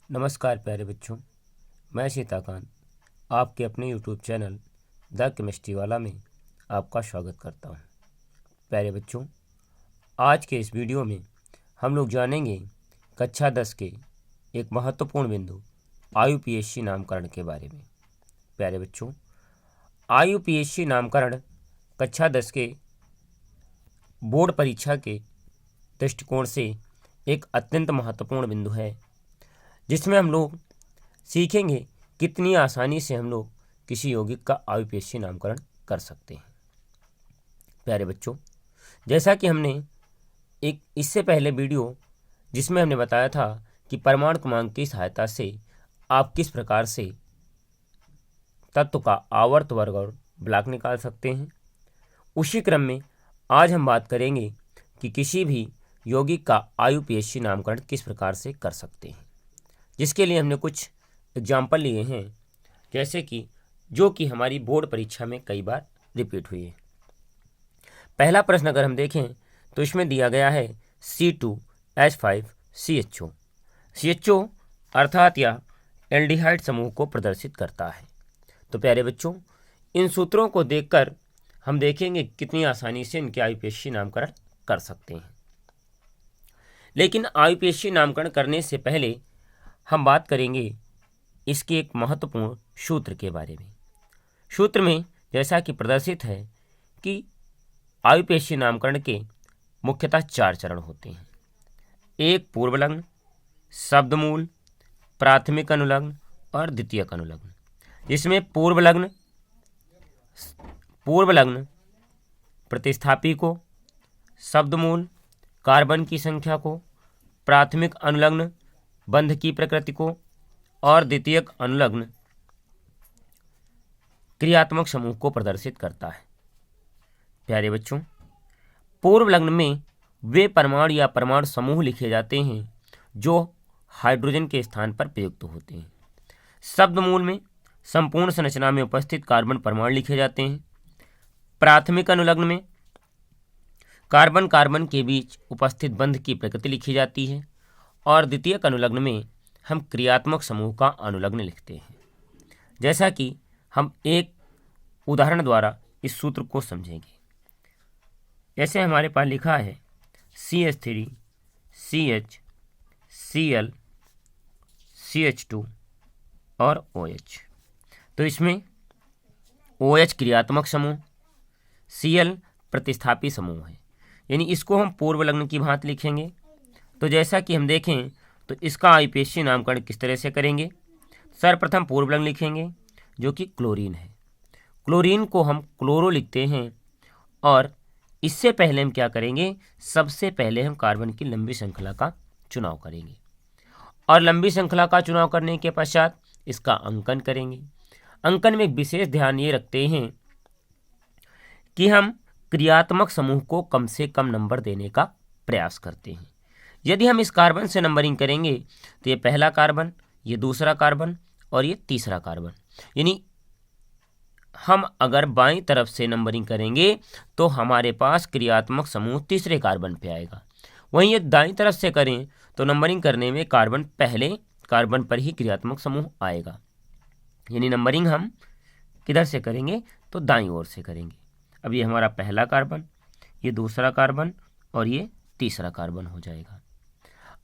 नमस्कार प्यारे बच्चों, मैं सीताकांत आपके अपने YouTube चैनल द केमिस्ट्री वाला में आपका स्वागत करता हूं। प्यारे बच्चों, आज के इस वीडियो में हम लोग जानेंगे कक्षा 10 के एक महत्वपूर्ण बिंदु IUPAC नामकरण के बारे में। प्यारे बच्चों, IUPAC नामकरण कक्षा 10 के बोर्ड परीक्षा के दृष्टिकोण से एक अत्यंत महत्वपूर्ण बिंदु है, जिसमें हम लोग सीखेंगे कितनी आसानी से हम लोग किसी यौगिक का IUPAC नामकरण कर सकते हैं। प्यारे बच्चों, जैसा कि हमने एक इससे पहले वीडियो जिसमें हमने बताया था कि परमाणु क्रमांक की सहायता से आप किस प्रकार से तत्व का आवर्त वर्ग और ब्लॉक निकाल सकते हैं, उसी क्रम में आज हम बात करेंगे कि किसी भी यौगिक का IUPAC नामकरण किस प्रकार से कर सकते हैं, जिसके लिए हमने कुछ एग्जाम्पल लिए हैं, जैसे कि जो कि हमारी बोर्ड परीक्षा में कई बार रिपीट हुई है। पहला प्रश्न अगर हम देखें तो इसमें दिया गया है C2H5CHO। CHO अर्थात यह एल्डिहाइड समूह को प्रदर्शित करता है। तो प्यारे बच्चों, इन सूत्रों को देखकर हम देखेंगे कितनी आसानी से इनके IUPAC नामकरण कर सकते हैं। लेकिन IUPAC नामकरण करने से पहले हम बात करेंगे इसके एक महत्वपूर्ण सूत्र के बारे में। सूत्र में जैसा कि प्रदर्शित है कि IUPAC नामकरण के मुख्यतः 4 चरण होते हैं। एक पूर्वलग्न, शब्दमूल, प्राथमिक अनुलग्न और द्वितीयक अनुलग्न। जिसमें पूर्वलग्न प्रतिस्थापी को, शब्दमूल कार्बन की संख्या को, प्राथमिक अनुलग्न बंध की प्रकृति को और द्वितीयक अनुलग्न क्रियात्मक समूह को प्रदर्शित करता है। प्यारे बच्चों, पूर्व लग्न में वे परमाणु या परमाणु समूह लिखे जाते हैं जो हाइड्रोजन के स्थान पर प्रयुक्त होते हैं। शब्दमूल में संपूर्ण संरचना में उपस्थित कार्बन परमाणु लिखे जाते हैं। प्राथमिक अनुलग्न में कार्बन कार्बन के बीच उपस्थित बंध की प्रकृति लिखी जाती है और द्वितीयक अनुलग्न में हम क्रियात्मक समूह का अनुलग्न लिखते हैं। जैसा कि हम एक उदाहरण द्वारा इस सूत्र को समझेंगे। जैसे हमारे पास लिखा है CH3 CH Cl CH2 और OH। तो इसमें OH क्रियात्मक समूह, Cl प्रतिस्थापी समूह है, यानी इसको हम पूर्व लग्न की भांति लिखेंगे। तो जैसा कि हम देखें तो इसका IUPAC नामकरण किस तरह से करेंगे। सर्वप्रथम पूर्व लग्न लिखेंगे जो कि क्लोरीन है। क्लोरीन को हम क्लोरो लिखते हैं और इससे पहले हम क्या करेंगे, सबसे पहले हम कार्बन की लंबी श्रृंखला का चुनाव करेंगे और लंबी श्रृंखला का चुनाव करने के पश्चात इसका अंकन करेंगे। अंकन में विशेष ध्यान ये रखते हैं कि हम क्रियात्मक समूह को कम से कम नंबर देने का प्रयास करते हैं। यदि हम इस कार्बन से नंबरिंग करेंगे तो ये पहला कार्बन, ये दूसरा कार्बन और ये तीसरा कार्बन, यानी हम अगर बाईं तरफ से नंबरिंग करेंगे तो हमारे पास क्रियात्मक समूह तीसरे कार्बन पे आएगा। वहीं ये दाईं तरफ से करें तो नंबरिंग करने में कार्बन पहले कार्बन पर ही क्रियात्मक समूह आएगा, यानी नंबरिंग हम किधर से करेंगे तो दाईं ओर से करेंगे। अब ये हमारा पहला कार्बन, ये दूसरा कार्बन और ये तीसरा कार्बन हो जाएगा।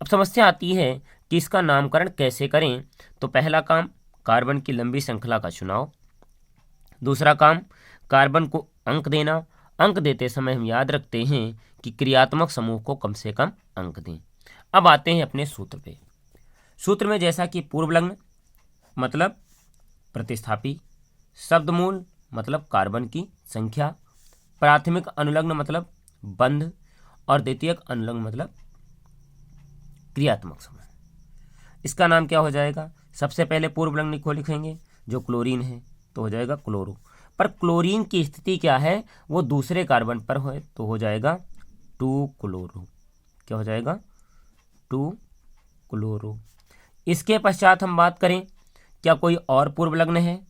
अब समस्या आती है कि इसका नामकरण कैसे करें। तो पहला काम कार्बन की लंबी श्रृंखला का चुनाव, दूसरा काम कार्बन को अंक देना। अंक देते समय हम याद रखते हैं कि क्रियात्मक समूह को कम से कम अंक दें। अब आते हैं अपने सूत्र पे। सूत्र में जैसा कि पूर्व लग्न मतलब प्रतिस्थापी, शब्दमूल मतलब कार्बन की संख्या, प्राथमिक अनुलग्न मतलब बंध और द्वितीयक अनुलग्न मतलब क्रियात्मक समूह। इसका नाम क्या हो जाएगा, सबसे पहले पूर्व लग्न को लिखेंगे जो क्लोरीन है तो हो जाएगा क्लोरो। पर क्लोरीन की स्थिति क्या है, वो दूसरे कार्बन पर हो तो हो जाएगा 2 क्लोरो। क्या हो जाएगा 2 क्लोरो। इसके पश्चात हम बात करें क्या कोई और पूर्व लग्न है,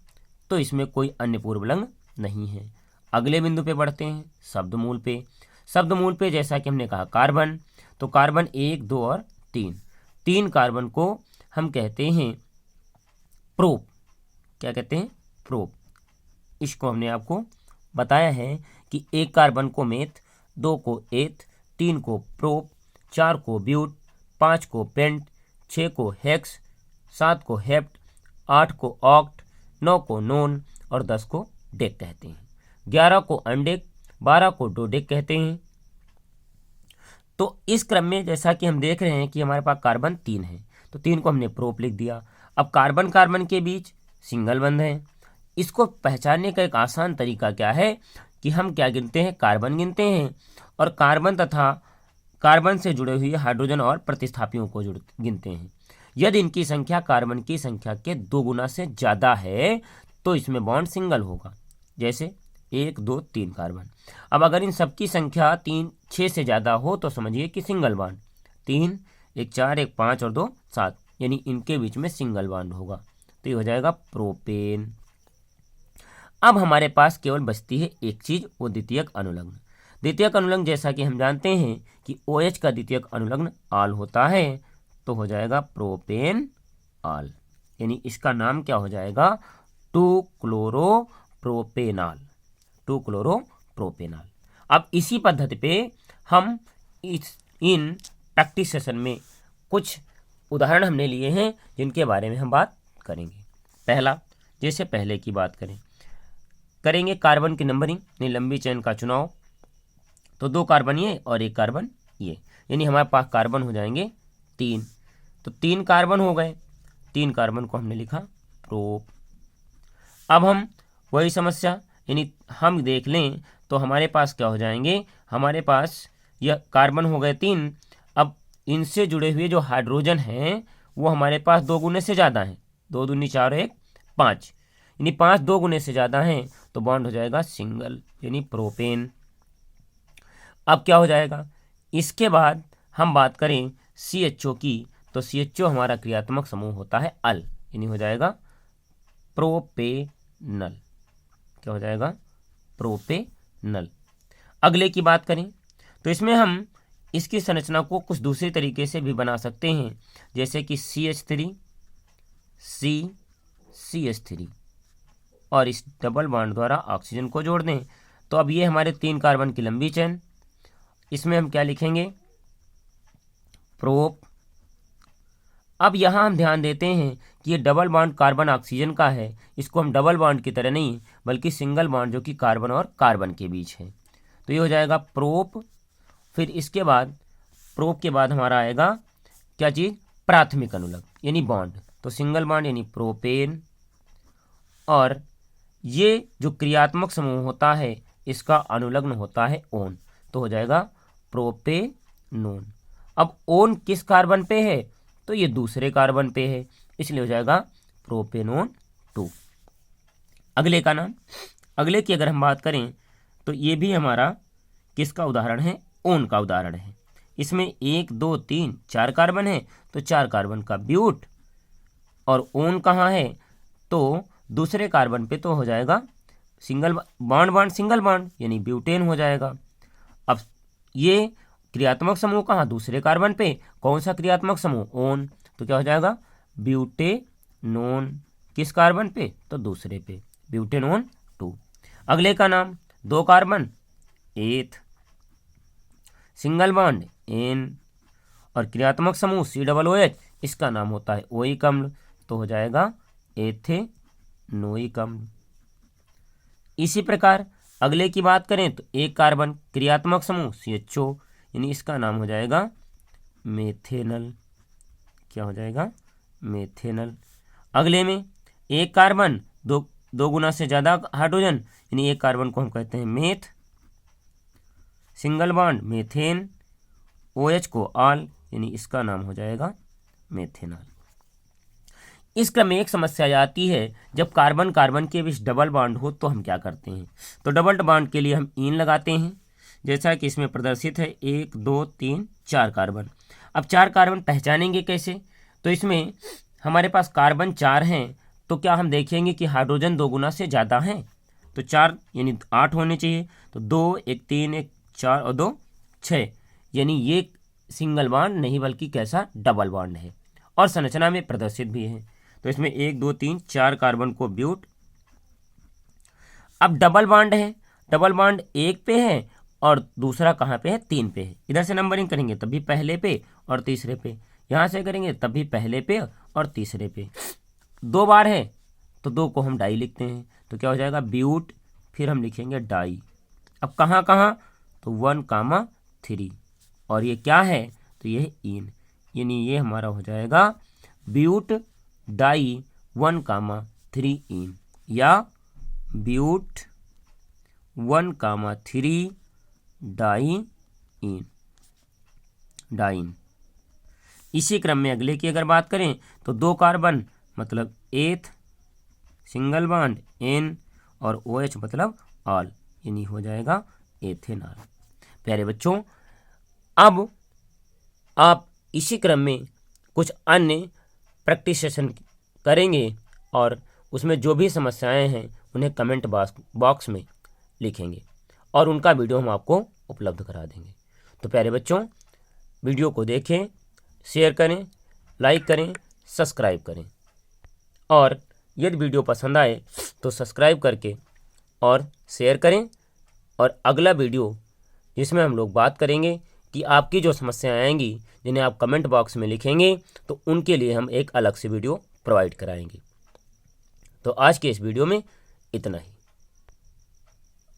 तो इसमें कोई अन्य पूर्व लग्न नहीं है। अगले बिंदु पे बढ़ते हैं शब्दमूल पे। शब्दमूल पे जैसा कि हमने कहा कार्बन, तो कार्बन 1, 2 और 3 कार्बन को हम कहते हैं प्रोप। क्या कहते हैं? प्रोप। इसको हमने आपको बताया है कि एक कार्बन को मेथ, 2 को एथ, 3 को प्रोप, 4 को ब्यूट, 5 को पेंट, 6 को हेक्स, 7 को हेप्ट, 8 को ऑक्ट, 9 को नोन और 10 को डेक कहते हैं। 11 को अनडेक, 12 को डोडेक कहते हैं। तो इस क्रम में जैसा कि हम देख रहे हैं कि हमारे पास कार्बन 3 है, तो 3 को हमने प्रोप लिख दिया। अब कार्बन कार्बन के बीच सिंगल बंध है। इसको पहचानने का एक आसान तरीका क्या है कि हम क्या गिनते हैं? कार्बन गिनते हैं और कार्बन तथा कार्बन से जुड़े हुए हाइड्रोजन और प्रतिस्थापियों को गिनते हैं। यदि इनकी संख्या कार्बन की संख्या के 2 गुना से ज़्यादा है तो इसमें बॉन्ड सिंगल होगा। जैसे 1, 2, 3 कार्बन। अब अगर इन सबकी संख्या 3, 6 से ज़्यादा हो तो समझिए कि सिंगल बॉन्ड। 3, 1 4, 1 5 और 2 7, यानी इनके बीच में सिंगल बॉन्ड होगा। तो ये हो जाएगा प्रोपेन। अब हमारे पास केवल बचती है एक चीज, वो द्वितीयक अनुलग्न। द्वितीयक अनुलग्न जैसा कि हम जानते हैं कि OH का द्वितीयक अनुलग्न आल होता है, तो हो जाएगा प्रोपेन आल, यानी इसका नाम क्या हो जाएगा? 2-क्लोरोप्रोपेनॉल। 2-क्लोरोप्रोपेनॉल। अब इसी पद्धति पे हम इन प्रैक्टिस सेशन में कुछ उदाहरण हमने लिए हैं जिनके बारे में हम बात करेंगे। पहला, जैसे पहले की बात करेंगे कार्बन की नंबरिंग, यानी लंबी चेन का चुनाव। तो 2 कार्बन ये और 1 कार्बन ये, यानी हमारे पास कार्बन हो जाएंगे 3। तो 3 कार्बन हो गए, 3 कार्बन को हमने लिखा प्रोप। अब हम वही समस्या, यानी हम देख लें तो हमारे पास क्या हो जाएंगे? हमारे पास यह कार्बन हो गए 3। अब इनसे जुड़े हुए जो हाइड्रोजन हैं वो हमारे पास 2 गुने से ज़्यादा हैं। 2 दूनी 4, 1 5, यानी 5 2 गुने से ज़्यादा हैं, तो बॉन्ड हो जाएगा सिंगल, यानी प्रोपेन। अब क्या हो जाएगा? इसके बाद हम बात करें CHO की, तो CHO हमारा क्रियात्मक समूह होता है अल, यानी हो जाएगा प्रोपेनल। क्या हो जाएगा? प्रोपेनल। अगले की बात करें तो इसमें हम इसकी संरचना को कुछ दूसरे तरीके से भी बना सकते हैं, जैसे कि CH3 CH3 और इस डबल बॉन्ड द्वारा ऑक्सीजन को जोड़ दें। तो अब ये हमारे 3 कार्बन की लंबी चेन, इसमें हम क्या लिखेंगे? प्रोप। अब यहाँ हम ध्यान देते हैं कि ये डबल बॉन्ड कार्बन ऑक्सीजन का है, इसको हम डबल बॉन्ड की तरह नहीं बल्कि सिंगल बॉन्ड जो कि कार्बन और कार्बन के बीच है। तो ये हो जाएगा प्रोप। फिर इसके बाद प्रोप के बाद हमारा आएगा क्या चीज़? प्राथमिक अनुलग्न, यानी बॉन्ड। तो सिंगल बॉन्ड यानी प्रोपेन, और ये जो क्रियात्मक समूह होता है इसका अनुलग्न होता है ओन, तो हो जाएगा प्रोपेनोन। अब ओन किस कार्बन पे है? तो ये दूसरे कार्बन पे है, इसलिए हो जाएगा प्रोपेनोन 2। अगले का नाम, अगले की अगर हम बात करें तो ये भी हमारा किसका उदाहरण है? ओन का उदाहरण है। इसमें 1 2 3 4 कार्बन है, तो 4 कार्बन का ब्यूट, और ओन कहाँ है? तो दूसरे कार्बन पे, तो हो जाएगा single bond bond single bond, यानी ब्यूटेन हो जाएगा। अब ये क्रियात्मक समूह कहाँ? दूसरे कार्बन पे। कौन सा क्रियात्मक समूह? ओन। तो क्या हो जाएगा? ब्यूटेनोन। किस कार्बन पे? तो दूसरे पे, ब्यूटेनोन 2। अगले का नाम, 2 कार्बन एथ, सिंगल बॉन्ड एन, और क्रियात्मक समूह COOH, इसका नाम होता है ओइक अम्ल, तो हो जाएगा एथेनोइक अम्ल। इसी प्रकार अगले की बात करें तो 1 कार्बन क्रियात्मक समूह CHO, यानी इसका नाम हो जाएगा मेथेनल। क्या हो जाएगा? मेथेनल। अगले में 1 कार्बन 2 गुना से ज़्यादा हाइड्रोजन, यानी 1 कार्बन को हम कहते हैं meth, single bond methane, OH को आल, यानी इसका नाम हो जाएगा मेथेनॉल। इस क्रम में एक समस्या आती है, जब कार्बन कार्बन के बीच डबल बॉन्ड हो तो हम क्या करते हैं? तो डबल बॉन्ड के लिए हम इन लगाते हैं, जैसा कि इसमें प्रदर्शित है 1 2 3 4 कार्बन। अब 4 कार्बन पहचानेंगे कैसे? तो इसमें हमारे पास कार्बन 4 हैं, तो क्या हम देखेंगे कि हाइड्रोजन 2 गुना से ज़्यादा हैं? तो 4 यानी 8 होने चाहिए। तो 2 1 3 1 4 और 2 6, यानी ये सिंगल बॉन्ड नहीं बल्कि कैसा? डबल बॉन्ड है। और संरचना में प्रदर्शित भी है। तो इसमें 1 2 3 4 कार्बन को ब्यूट। अब डबल बॉन्ड है, डबल बॉन्ड 1 पे है और दूसरा कहाँ पे है, 3 पे है। इधर से नंबरिंग करेंगे तब भी पहले पे और तीसरे पे, यहाँ से करेंगे तब भी पहले पे और तीसरे पे। 2 बार है तो 2 को हम डाई लिखते हैं, तो क्या हो जाएगा ब्यूट, फिर हम लिखेंगे डाई। अब कहाँ कहाँ, तो 1,3 और ये क्या है, तो ये इन, यानी ये हमारा हो जाएगा ब्यूट डाई 1,3 इन, या ब्यूट 1,3 डाइन। इसी क्रम में अगले की अगर बात करें तो 2 कार्बन मतलब एथ, सिंगल बॉन्ड एन और OH मतलब ऑल, यानी हो जाएगा एथेनॉल। प्यारे बच्चों, अब आप इसी क्रम में कुछ अन्य प्रैक्टिस सेशन करेंगे और उसमें जो भी समस्याएं हैं उन्हें कमेंट बॉक्स में लिखेंगे और उनका वीडियो हम आपको उपलब्ध करा देंगे। तो प्यारे बच्चों, वीडियो को देखें, शेयर करें, लाइक करें, सब्सक्राइब करें और यदि वीडियो पसंद आए तो सब्सक्राइब करके और शेयर करें। और अगला वीडियो जिसमें हम लोग बात करेंगे कि आपकी जो समस्याएं आएंगी जिन्हें आप कमेंट बॉक्स में लिखेंगे तो उनके लिए हम एक अलग से वीडियो प्रोवाइड कराएंगे। तो आज के इस वीडियो में इतना ही।